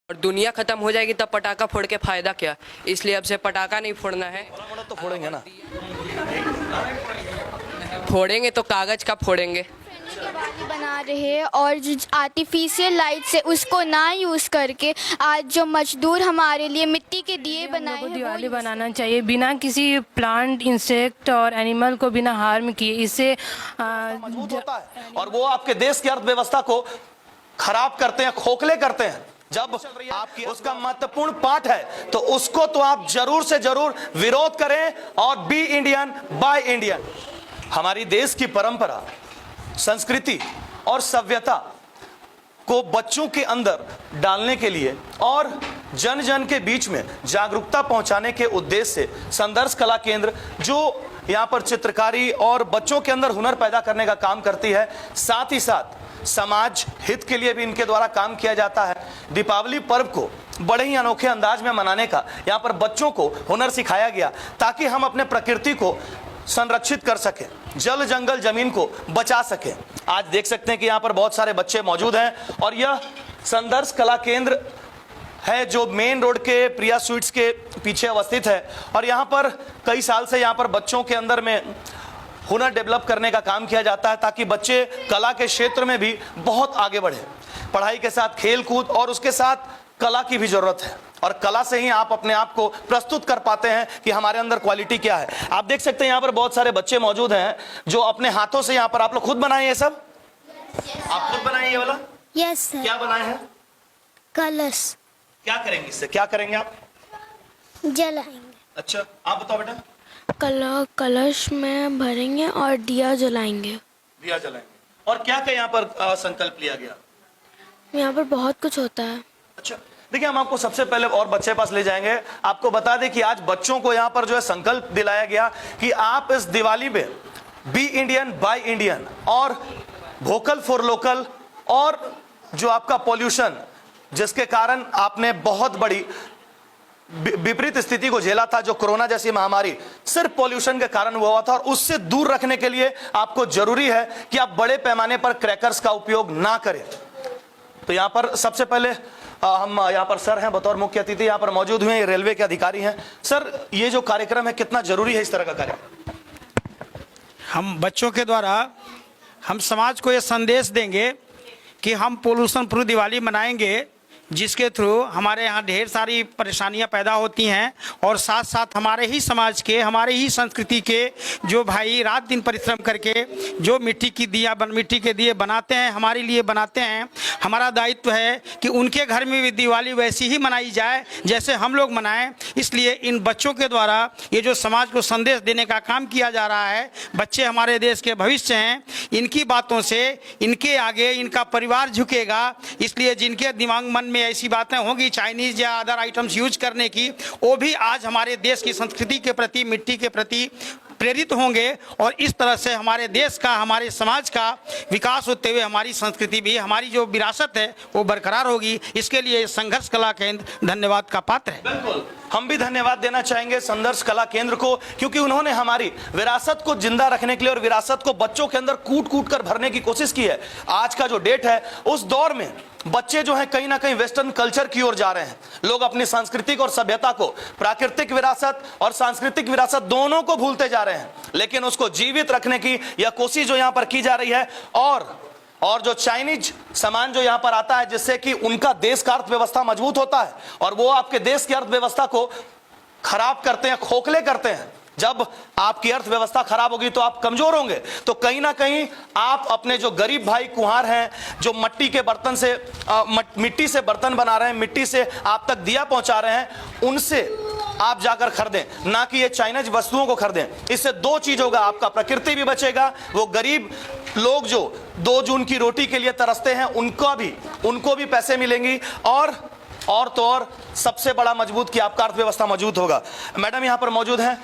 और दुनिया खत्म हो जाएगी तब पटाखा फोड़ के फायदा क्या। इसलिए अब से पटाखा नहीं फोड़ना है। तो फोड़ेंगे ना, फोड़ेंगे तो कागज का फोड़ेंगे। दिवाली बना रहे हैं और जो आर्टिफिशियल लाइट से उसको ना यूज़ करके आज जो मजदूर हमारे लिए मिट्टी के दिए बनाए हैं दिवाली बनाना चाहिए बिना किसी प्लांट, इंसेक्ट और एनिमल को बिना हार्म किए। इससे मजबूत होता है और वो आपके देश की अर्थव्यवस्था को खराब करते हैं, खोखले करते हैं। जब आपकी उसका महत्वपूर्ण पार्ट है तो उसको तो आप जरूर से जरूर विरोध करें और बी इंडियन बाय इंडियन। हमारी देश की परंपरा, संस्कृति और सभ्यता को बच्चों के अंदर डालने के लिए और जन जन के बीच में जागरूकता पहुंचाने के उद्देश्य से संदर्श कला केंद्र जो यहां पर चित्रकारी और बच्चों के अंदर हुनर पैदा करने का काम करती है, साथ ही साथ समाज हित के लिए भी इनके द्वारा काम किया जाता है। दीपावली पर्व को बड़े ही अनोखे अंदाज में मनाने का यहाँ पर बच्चों को हुनर सिखाया गया ताकि हम अपने प्रकृति को संरक्षित कर सकें, जल जंगल जमीन को बचा सकें। आज देख सकते हैं कि यहाँ पर बहुत सारे बच्चे मौजूद हैं और यह संदर्श कला केंद्र है जो मेन रोड के प्रिया स्वीट्स के पीछे अवस्थित है और यहाँ पर कई साल से यहाँ पर बच्चों के अंदर में हुनर डेवलप करने का काम किया जाता है ताकि बच्चे कला के क्षेत्र में भी बहुत आगे बढ़े। पढ़ाई के साथ खेल कूद और उसके साथ कला की भी जरूरत है और कला से ही आप अपने आप को प्रस्तुत कर पाते हैं कि हमारे अंदर क्वालिटी क्या है। आप देख सकते हैं यहाँ पर बहुत सारे बच्चे मौजूद हैं जो अपने हाथों से, यहाँ पर आप लोग खुद बनाए ये सब? आप खुद बनाए ये वाला? Yes sir. क्या बनाए हैं? कलश। क्या करेंगे इससे, क्या करेंगे आप? जलाएंगे। अच्छा, आप बताओ बेटा। कलश में भरेंगे और दिया जलाएंगे। दिया जलाएंगे। और क्या क्या यहाँ पर संकल्प लिया गया? यहाँ पर बहुत कुछ होता है। अच्छा, देखिए हम आपको सबसे पहले और बच्चे पास ले जाएंगे। आपको बता दें कि आज बच्चों को यहाँ पर जो है संकल्प दिलाया गया कि आप इस दिवाली में बी इंडियन बाय इंडियन और वोकल फॉर लोकल और जो आपका पॉल्यूशन जिसके कारण आपने बहुत बड़ी विपरीत स्थिति को झेला था, जो कोरोना जैसी महामारी सिर्फ पॉल्यूशन के कारण हुआ था, और उससे दूर रखने के लिए आपको जरूरी है कि आप बड़े पैमाने पर क्रैकर्स का उपयोग ना करें। तो यहाँ पर सबसे पहले हम यहाँ पर सर हैं बतौर मुख्य अतिथि यहाँ पर मौजूद हुए हैं, रेलवे के अधिकारी हैं। सर, ये जो कार्यक्रम है कितना जरूरी है इस तरह का कार्यक्रम? हम बच्चों के द्वारा हम समाज को ये संदेश देंगे कि हम पोल्यूशन फ्री दिवाली मनाएंगे, जिसके थ्रू हमारे यहाँ ढेर सारी परेशानियाँ पैदा होती हैं और साथ साथ हमारे ही समाज के, हमारे ही संस्कृति के जो भाई रात दिन परिश्रम करके जो मिट्टी के दिए बनाते हैं, हमारे लिए बनाते हैं, हमारा दायित्व है कि उनके घर में भी दिवाली वैसी ही मनाई जाए जैसे हम लोग मनाएं। इसलिए इन बच्चों के द्वारा ये जो समाज को संदेश देने का काम किया जा रहा है, बच्चे हमारे देश के भविष्य हैं, इनकी बातों से इनके आगे इनका परिवार झुकेगा। इसलिए जिनके दिमाग मन में ऐसी बातें होंगी चाइनीज या अदर आइटम्स यूज करने की, वो भी आज हमारे देश की संस्कृति के प्रति, मिट्टी के प्रति प्रेरित होंगे और इस तरह से हमारे देश का, हमारे समाज का विकास होते हुए हमारी संस्कृति भी, हमारी जो विरासत है वो बरकरार होगी। इसके लिए संघर्ष कला केंद्र धन्यवाद का पात्र है। बिल्कुल, हम भी धन्यवाद देना चाहेंगे संघर्ष कला केंद्र को, क्योंकि उन्होंने हमारी विरासत को जिंदा रखने के लिए और विरासत को बच्चों के अंदर कूट कूट कर भरने की कोशिश की है। आज का जो डेट है उस दौर में बच्चे जो हैं कहीं ना कहीं वेस्टर्न कल्चर की ओर जा रहे हैं। लोग अपनी सांस्कृतिक और सभ्यता को, प्राकृतिक विरासत और सांस्कृतिक विरासत दोनों को भूलते जा रहे हैं, लेकिन उसको जीवित रखने की यह कोशिश जो यहां पर की जा रही है। और जो चाइनीज सामान जो यहां पर आता है जिससे कि उनका देश का अर्थव्यवस्था मजबूत होता है और वो आपके देश की अर्थव्यवस्था को खराब करते हैं, खोखले करते हैं। जब आपकी अर्थव्यवस्था खराब होगी तो आप कमजोर होंगे। तो कहीं ना कहीं आप अपने जो गरीब भाई कुम्हार हैं, जो मिट्टी के बर्तन से मिट्टी से बर्तन बना रहे हैं, मिट्टी से आप तक दिया पहुंचा रहे हैं, उनसे आप जाकर खरीदें, ना कि ये चाइनीज वस्तुओं को खरीदें। इससे दो चीज होगा, आपका प्रकृति भी बचेगा, वो गरीब लोग जो 2 जून की रोटी के लिए तरसते हैं उनको भी पैसे मिलेंगी और तो और सबसे बड़ा मजबूत कि आपका अर्थव्यवस्था मजबूत होगा। मैडम यहाँ पर मौजूद हैं।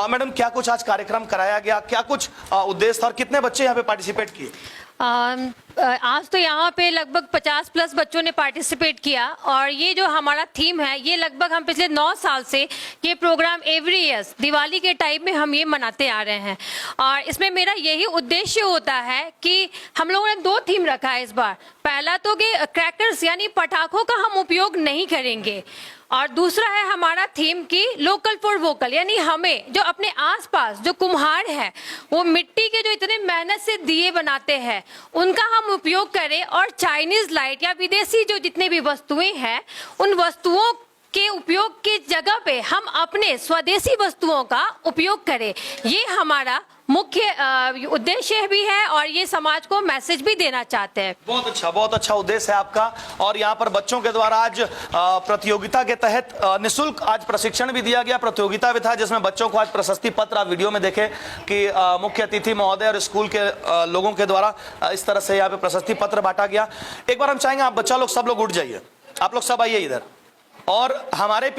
मैडम, क्या कुछ आज कार्यक्रम कराया गया, क्या कुछ उद्देश्य था और कितने बच्चे यहाँ पे पार्टिसिपेट किए? आज तो यहाँ पे लगभग 50 प्लस बच्चों ने पार्टिसिपेट किया और ये जो हमारा थीम है ये लगभग हम पिछले 9 साल से ये प्रोग्राम एवरी ईयर दिवाली के टाइम में हम ये मनाते आ रहे हैं। और इसमें मेरा यही उद्देश्य होता है कि हम लोगों ने 2 थीम रखा है इस बार। पहला तो कि क्रैकर्स यानी पटाखों का हम उपयोग नहीं करेंगे और दूसरा है हमारा थीम की लोकल फॉर वोकल, यानी हमें जो अपने आसपास जो कुम्हार है वो मिट्टी के जो इतने मेहनत से दिए बनाते हैं उनका हम उपयोग करें और चाइनीज लाइट या विदेशी जो जितने भी वस्तुएं हैं उन वस्तुओं के उपयोग की जगह पे हम अपने स्वदेशी वस्तुओं का उपयोग करें। ये हमारा मुख्य उद्देश्य भी है और ये समाज को मैसेज भी देना चाहते हैं। बहुत अच्छा उद्देश्य है आपका। और यहाँ पर बच्चों के द्वारा आज प्रतियोगिता के तहत निःशुल्क आज प्रशिक्षण भी दिया गया, प्रतियोगिता भी था जिसमें बच्चों को आज प्रशस्ति पत्र, आप वीडियो में देखे कि मुख्य अतिथि महोदय और स्कूल के लोगों के द्वारा इस तरह से यहाँ पे प्रशस्ति पत्र बांटा गया। एक बार हम चाहेंगे आप बच्चा लोग सब लोग उठ जाइए, आप लोग सब आइए इधर। और हमारे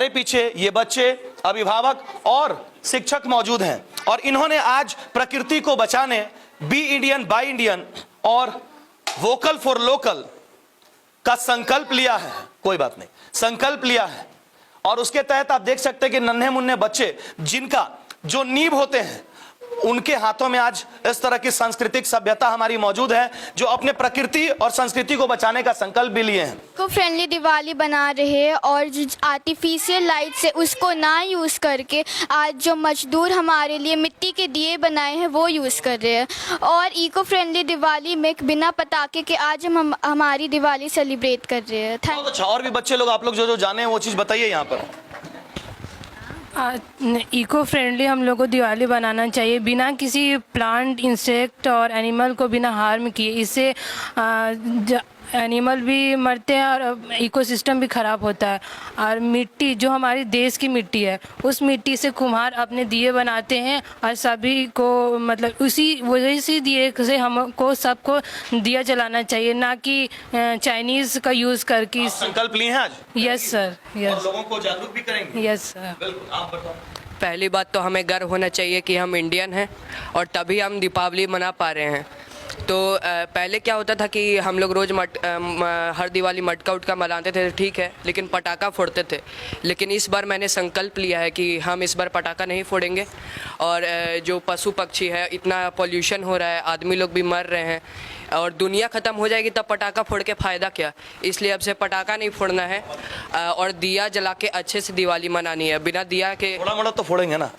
पीछे ये बच्चे, अभिभावक और शिक्षक मौजूद हैं और इन्होंने आज प्रकृति को बचाने, बी इंडियन बाय इंडियन और वोकल फॉर लोकल का संकल्प लिया है। कोई बात नहीं, संकल्प लिया है और उसके तहत आप देख सकते हैं कि नन्हे मुन्ने बच्चे जिनका जो नींव होते हैं उनके हाथों में आज इस तरह की सांस्कृतिक सभ्यता हमारी मौजूद है जो अपने प्रकृति और संस्कृति को बचाने का संकल्प भी लिए हैं। को फ्रेंडली दिवाली बना रहे हैं और जो आर्टिफिशियल लाइट से उसको ना यूज़ करके आज जो मजदूर हमारे लिए मिट्टी के दिए बनाए हैं वो यूज़ कर रहे हैं। और इको फ्रेंडली दिवाली में बिना पटाखे के आज हम हमारी दिवाली सेलिब्रेट कर रहे हैं। बहुत अच्छा। और भी बच्चे लोग, आप लोग जो जाने हैं वो चीज़ बताइए यहाँ पर। इको फ्रेंडली हम लोग को दिवाली बनाना चाहिए, बिना किसी प्लांट, इंसेक्ट और एनिमल को बिना हार्म किए। इससे एनिमल भी मरते हैं और इकोसिस्टम भी ख़राब होता है। और मिट्टी जो हमारी देश की मिट्टी है उस मिट्टी से कुम्हार अपने दिए बनाते हैं और सभी को मतलब उसी दिए से हमको सबको दिया जलाना चाहिए, ना कि चाइनीज़ का यूज़ करके। संकल्प लिए हैं आज? Yes sir, yes. और लोगों को जागरूक भी करेंगे? Yes sir. बिल्कुल, आप बताओ। पहली बात तो हमें गर्व होना चाहिए कि हम इंडियन हैं और तभी हम दीपावली मना पा रहे हैं। तो पहले क्या होता था कि हम लोग रोज़ हर दिवाली मटका उटका मनाते थे, ठीक है, लेकिन पटाखा फोड़ते थे। लेकिन इस बार मैंने संकल्प लिया है कि हम इस बार पटाखा नहीं फोड़ेंगे। और जो पशु पक्षी है, इतना पोल्यूशन हो रहा है, आदमी लोग भी मर रहे हैं और दुनिया ख़त्म हो जाएगी तब पटाखा फोड़ के फ़ायदा क्या। इसलिए अब से पटाखा नहीं फोड़ना है और दिया जला के अच्छे से दिवाली मनानी है। बिना दिया के थोड़ा मोड़ा तो फोड़ेंगे ना,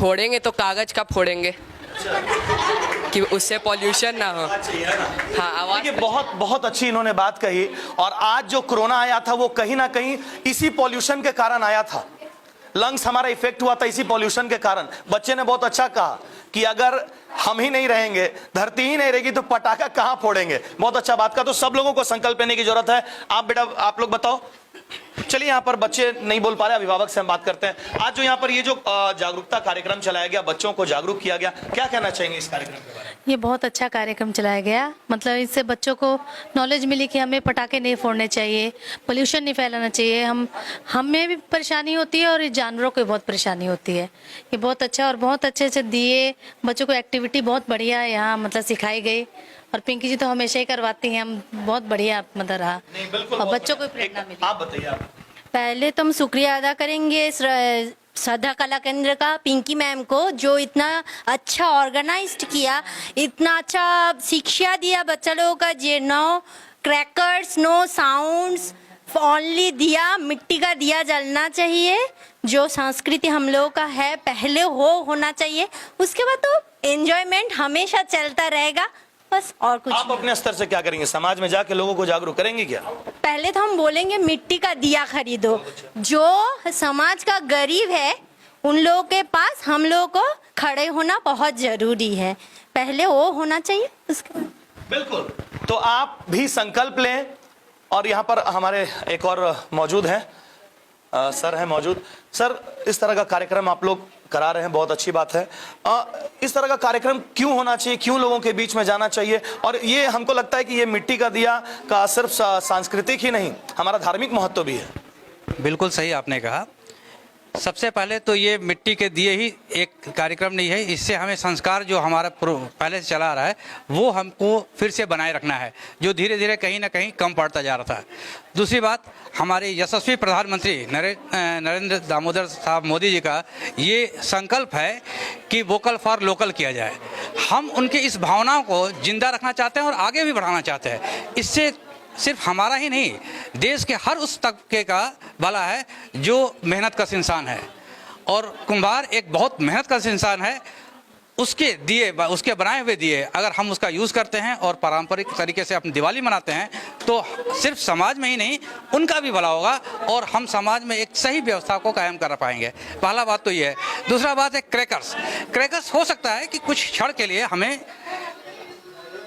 फोड़ेंगे तो कागज़ का फोड़ेंगे कि उससे पॉल्यूशन ना हो। हाँ, आवाज़। ये बहुत अच्छी इन्होंने बात कही। और आज जो कोरोना आया था वो कहीं ना कहीं इसी पॉल्यूशन के कारण आया था। लंग्स हमारा इफेक्ट हुआ था इसी पॉल्यूशन के कारण। बच्चे ने बहुत अच्छा कहा कि अगर हम ही नहीं रहेंगे, धरती ही नहीं रहेगी तो पटाखा कहाँ फोड़ेंगे। बहुत अच्छा बात का। तो सब लोगों को संकल्प लेने की जरूरत है। आप बेटा, आप लोग बताओ। चलिए, यहाँ पर बच्चे नहीं बोल पा रहे, अभिभावक से हम बात करते हैं। आज जो यहाँ पर ये जो जागरूकता कार्यक्रम चलाया गया, बच्चों को जागरूक किया गया, क्या कहना चाहेंगे इस कार्यक्रम के बारे में? ये बहुत अच्छा कार्यक्रम चलाया गया। मतलब इससे बच्चों को नॉलेज मिली कि हमें पटाखे नहीं फोड़ने चाहिए, पोल्यूशन नहीं फैलाना चाहिए। हमें भी परेशानी होती है और जानवरों को भी बहुत परेशानी होती है। ये बहुत अच्छा और बहुत अच्छे से दिए बच्चों को एक्टिविटी बहुत बढ़िया यहाँ मतलब सिखाई गई। और पिंकी जी तो हमेशा ही करवाती हैं, हम बहुत बढ़िया मतलब रहा और बच्चों को प्रेरणा मिली। आप बताइए। आप पहले तो हम शुक्रिया अदा करेंगे श्रद्धा कला केंद्र का, पिंकी मैम को, जो इतना अच्छा ऑर्गेनाइज्ड किया, इतना अच्छा शिक्षा दिया बच्चा लोगों का। जे no crackers, no sounds, only diya, मिट्टी का दिया जलना चाहिए। जो संस्कृति हम लोगों का है पहले होना चाहिए। उसके बाद तो एंजॉयमेंट हमेशा चलता रहेगा, बस और कुछ। आप अपने स्तर से क्या करेंगे? समाज में जाके लोगों को जागरूक करेंगे क्या? पहले तो हम बोलेंगे मिट्टी का दिया खरीदो। जो समाज का गरीब है उन लोगों के पास हम लोगों को खड़े होना बहुत जरूरी है। पहले वो होना चाहिए, उसके बाद। बिल्कुल। तो आप भी संकल्प लें। और यहाँ पर हमारे एक और मौजूद हैं, सर हैं मौजूद। सर, इस तरह का कार्यक्रम आप लोग करा रहे हैं, बहुत अच्छी बात है। इस तरह का कार्यक्रम क्यों होना चाहिए, क्यों लोगों के बीच में जाना चाहिए? और ये हमको लगता है कि ये मिट्टी का दिया का सिर्फ सांस्कृतिक ही नहीं, हमारा धार्मिक महत्व भी है। बिल्कुल सही आपने कहा। सबसे पहले तो ये मिट्टी के दिए ही एक कार्यक्रम नहीं है, इससे हमें संस्कार जो हमारा पहले से चला आ रहा है वो हमको फिर से बनाए रखना है, जो धीरे धीरे कहीं ना कहीं कम पड़ता जा रहा था। दूसरी बात, हमारे यशस्वी प्रधानमंत्री नरेंद्र दामोदर साहब मोदी जी का ये संकल्प है कि वोकल फॉर लोकल किया जाए। हम उनके इस भावनाओं को जिंदा रखना चाहते हैं और आगे भी बढ़ाना चाहते हैं। इससे सिर्फ हमारा ही नहीं, देश के हर उस तबके का भला है जो मेहनत कश इंसान है, और कुम्हार एक बहुत मेहनत कश इंसान है। उसके दिए, उसके बनाए हुए दिए अगर हम उसका यूज़ करते हैं और पारंपरिक तरीके से अपनी दिवाली मनाते हैं तो सिर्फ समाज में ही नहीं उनका भी भला होगा और हम समाज में एक सही व्यवस्था को कायम कर पाएंगे। पहला बात तो ये है। दूसरा बात है क्रैकर्स। क्रैकर्स हो सकता है कि कुछ क्षण के लिए हमें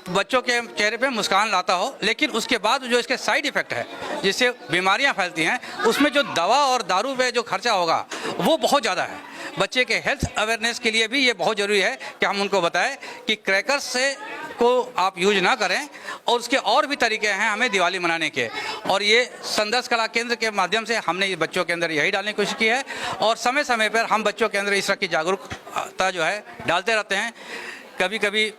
बच्चों के चेहरे पे मुस्कान लाता हो, लेकिन उसके बाद जो इसके साइड इफ़ेक्ट है जिससे बीमारियां फैलती हैं, उसमें जो दवा और दारू पे जो खर्चा होगा वो बहुत ज़्यादा है। बच्चे के हेल्थ अवेयरनेस के लिए भी ये बहुत ज़रूरी है कि हम उनको बताएं कि क्रैकर्स से को आप यूज ना करें, और उसके और भी तरीके हैं हमें दिवाली मनाने के। और ये संदर्श कला केंद्र के माध्यम से हमने ये बच्चों के अंदर यही डालने की कोशिश की है, और समय समय पर हम बच्चों के अंदर इस तरह की जागरूकता जो है डालते रहते हैं। कभी कभी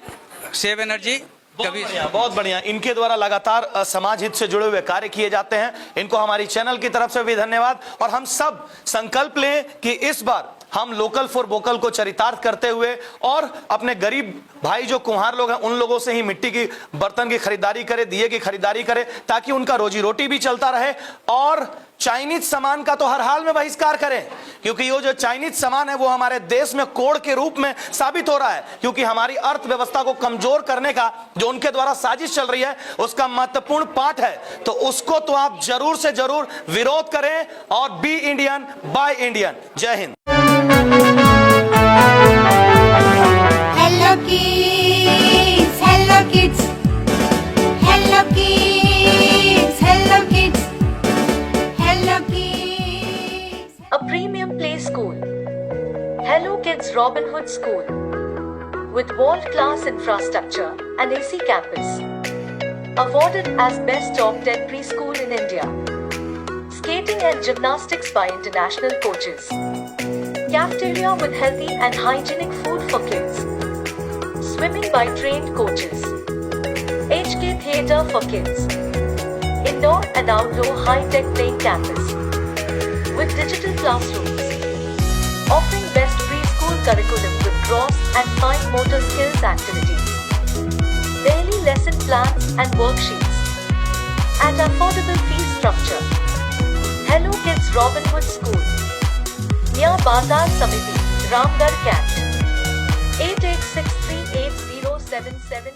सेव एनर्जी, बहुत बढ़िया। इनके द्वारा लगातार समाज हित से जुड़े हुए कार्य किए जाते हैं। इनको हमारी चैनल की तरफ से भी धन्यवाद। और हम सब संकल्प लें कि इस बार हम लोकल फॉर वोकल को चरितार्थ करते हुए और अपने गरीब भाई जो कुम्हार लोग हैं उन लोगों से ही मिट्टी की बर्तन की खरीदारी करें, दिए की खरीदारी करें, ताकि उनका रोजी रोटी भी चलता रहे। और चाइनीज सामान का तो हर हाल में बहिष्कार करें, क्योंकि ये जो चाइनीज सामान है वो हमारे देश में कोड़ के रूप में साबित हो रहा है, क्योंकि हमारी अर्थव्यवस्था को कमजोर करने का जो उनके द्वारा साजिश चल रही है उसका महत्वपूर्ण पार्ट है। तो उसको तो आप जरूर से जरूर विरोध करें और बी इंडियन बाय इंडियन। जय Hind. Hello kids, hello kids, hello kids, hello kids, hello kids. A premium play school. Hello Kids Robin Hood School. With world-class infrastructure and AC campus. Awarded as Best Top 10 Preschool in India. Skating and gymnastics by international coaches. Cafeteria with healthy and hygienic food for kids. Swimming by trained coaches. HK Theatre for kids. Indoor and outdoor high-tech playing campus. With digital classrooms. Offering best preschool curriculum with gross and fine motor skills activities. Daily lesson plans and worksheets. At affordable fee structure. Hello Kids Robin Hood School. Near Bazar Samiti, Ramgarh Camp. 88638077